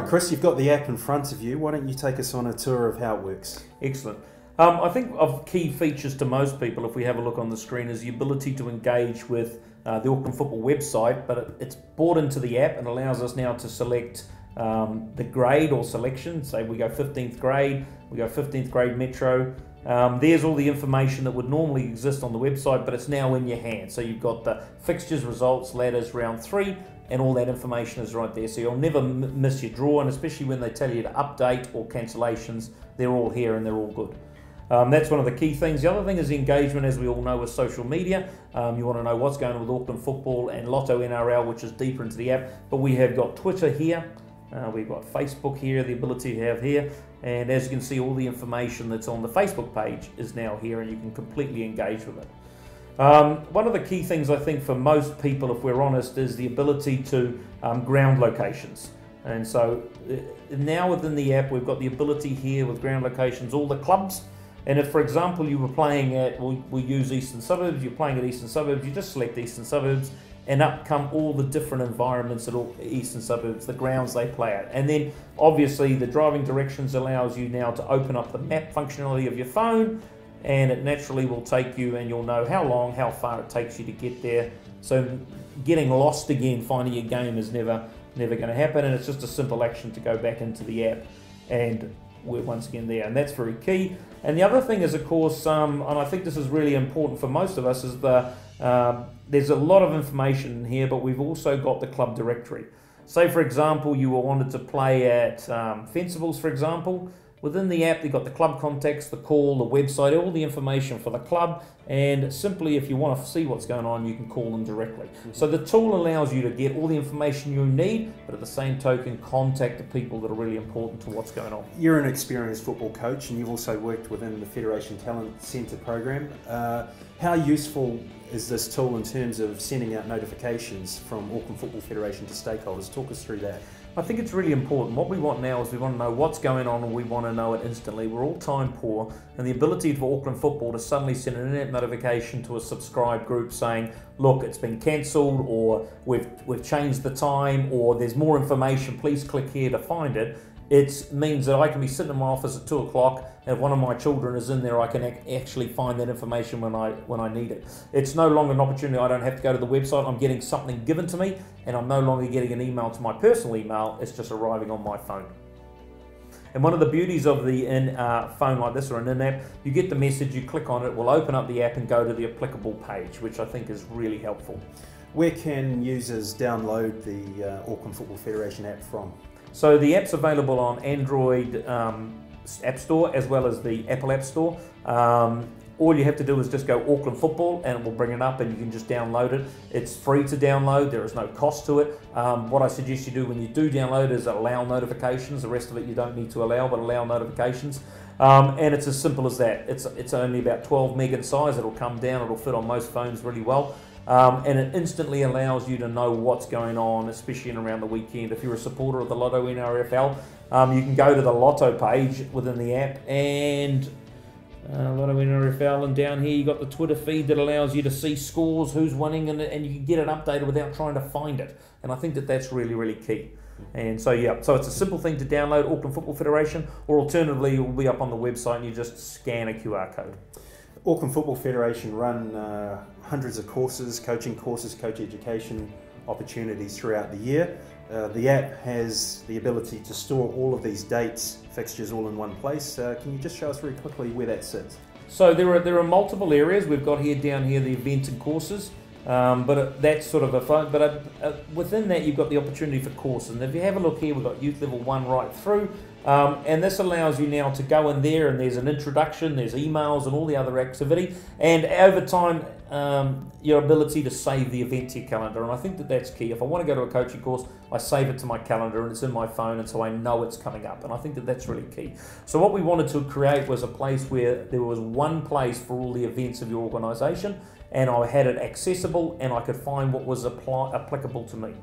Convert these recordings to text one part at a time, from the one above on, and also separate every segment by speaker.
Speaker 1: right, Chris, you've got the app in front of you. Why don't you take us on a tour of how it works?
Speaker 2: Excellent. I think of key features to most people, if we have a look on the screen, is the ability to engage with the Auckland Football website, but it's brought into the app and allows us now to select the grade or selection. Say we go 15th grade, we go 15th grade Metro. There's all the information that would normally exist on the website, but it's now in your hand. So you've got the fixtures, results, ladders, round 3, and all that information is right there. So you'll never miss your draw, and especially when they tell you to update or cancellations, they're all here and they're all good. That's one of the key things. The other thing is the engagement, as we all know, with social media. You want to know what's going on with Auckland Football and Lotto NRL, which is deeper into the app. But we have got Twitter here. We've got Facebook here, the ability to have here. And as you can see, all the information that's on the Facebook page is now here, and you can completely engage with it. One of the key things I think for most people, if we're honest, is the ability to ground locations. And so now within the app, we've got the ability here with ground locations, all the clubs. And if, for example, you were playing at, we use Eastern Suburbs, you're playing at Eastern Suburbs, you just select Eastern Suburbs, and up come all the different environments at all Eastern Suburbs, the grounds they play at. And then, obviously, the driving directions allows you now to open up the map functionality of your phone, and it naturally will take you, and you'll know how long, how far it takes you to get there. So getting lost again, finding your game is never going to happen, and it's just a simple action to go back into the app, and we're once again there, and that's very key. And the other thing is, of course, and I think this is really important for most of us, is there's a lot of information in here, but we've also got the club directory. Say, for example, you wanted to play at Fencibles, for example. Within the app, you've got the club contacts, the call, the website, all the information for the club, and simply if you want to see what's going on, you can call them directly. So the tool allows you to get all the information you need, but at the same token, contact the people that are really important to what's going on.
Speaker 1: You're an experienced football coach, and you've also worked within the Federation Talent Centre program. How useful is this tool in terms of sending out notifications from Auckland Football Federation to stakeholders? Talk us through that.
Speaker 2: I think it's really important. What we want now is we want to know what's going on, and we want to know it instantly. We're all time poor, and the ability for Auckland Football to suddenly send an internet notification to a subscribed group saying, look, it's been cancelled, or we've changed the time, or there's more information, please click here to find it. It means that I can be sitting in my office at 2 o'clock, and if one of my children is in there, I can actually find that information when I need it. It's no longer an opportunity. I don't have to go to the website. I'm getting something given to me, and I'm no longer getting an email to my personal email. It's just arriving on my phone. And one of the beauties of the phone like this, or an in-app, you get the message, you click on it, it will open up the app and go to the applicable page, which I think is really helpful.
Speaker 1: Where can users download the Auckland Football Federation app from?
Speaker 2: So the app's available on Android App Store as well as the Apple App Store. All you have to do is just go Auckland Football and it will bring it up, and you can just download it. It's free to download, there is no cost to it. What I suggest you do when you do download is allow notifications. The rest of it you don't need to allow, but allow notifications. And it's as simple as that. It's only about 12 meg in size. It'll come down, it'll fit on most phones really well. And it instantly allows you to know what's going on, especially in around the weekend. If you're a supporter of the Lotto NRFL, you can go to the Lotto page within the app, and Lotto NRFL, and down here you got the Twitter feed that allows you to see scores, who's winning, and you can get it updated without trying to find it. And I think that that's really, really key. And so yeah, so it's a simple thing to download, Auckland Football Federation, or alternatively it will be up on the website and you just scan a QR code.
Speaker 1: Auckland Football Federation run hundreds of courses, coaching courses, coach education opportunities throughout the year. The app has the ability to store all of these dates, fixtures all in one place. Can you just show us very quickly where that sits?
Speaker 2: So there are multiple areas. We've got here down here the events and courses, but that's sort of a phone. But within that you've got the opportunity for courses. And if you have a look here, we've got Youth Level 1 right through. And this allows you now to go in there, and there's an introduction, there's emails and all the other activity, and over time your ability to save the event to your calendar. And I think that that's key. If I want to go to a coaching course, I save it to my calendar and it's in my phone, and so I know it's coming up, and I think that that's really key. So what we wanted to create was a place where there was one place for all the events of your organisation, and I had it accessible and I could find what was applicable to me.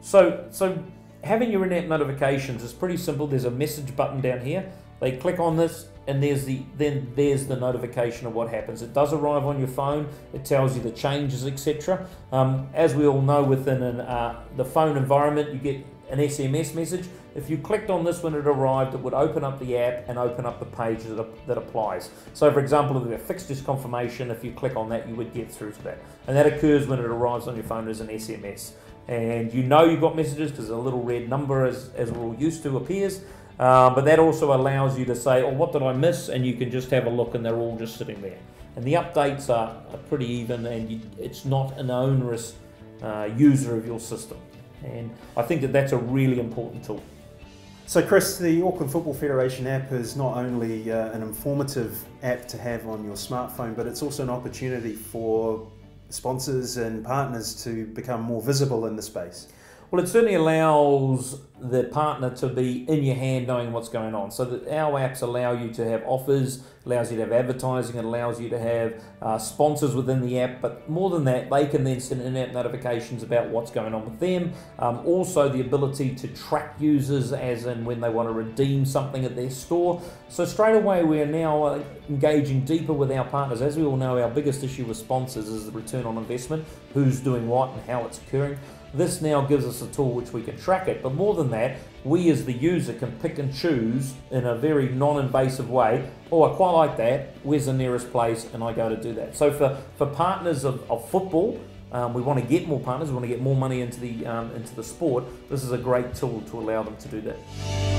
Speaker 2: So having your in-app notifications is pretty simple. There's a message button down here. They click on this, and there's the notification of what happens. It does arrive on your phone. It tells you the changes, etc. As we all know, within the phone environment, you get an SMS message. If you clicked on this when it arrived, it would open up the app and open up the page that applies. So for example, if you have fixtures confirmation, if you click on that, you would get through to that. And that occurs when it arrives on your phone as an SMS. And you know you've got messages because a little red number, as we're all used to, appears. But that also allows you to say, oh, what did I miss? And you can just have a look and they're all just sitting there. And the updates are pretty even, and it's not an onerous user of your system. And I think that's a really important tool.
Speaker 1: So Chris, the Auckland Football Federation app is not only an informative app to have on your smartphone, but it's also an opportunity for sponsors and partners to become more visible in the space.
Speaker 2: Well, it certainly allows the partner to be in your hand knowing what's going on. So that our apps allow you to have offers, allows you to have advertising, it allows you to have sponsors within the app, but more than that, they can then send in-app notifications about what's going on with them. Also the ability to track users as in when they want to redeem something at their store. So straight away we are now engaging deeper with our partners. As we all know, our biggest issue with sponsors is the return on investment, who's doing what and how it's occurring. This now gives us a tool which we can track it, but more than that, we as the user can pick and choose in a very non-invasive way. Oh, I quite like that, where's the nearest place, and I go to do that. So for partners of football, we want to get more partners, we want to get more money into the sport, this is a great tool to allow them to do that.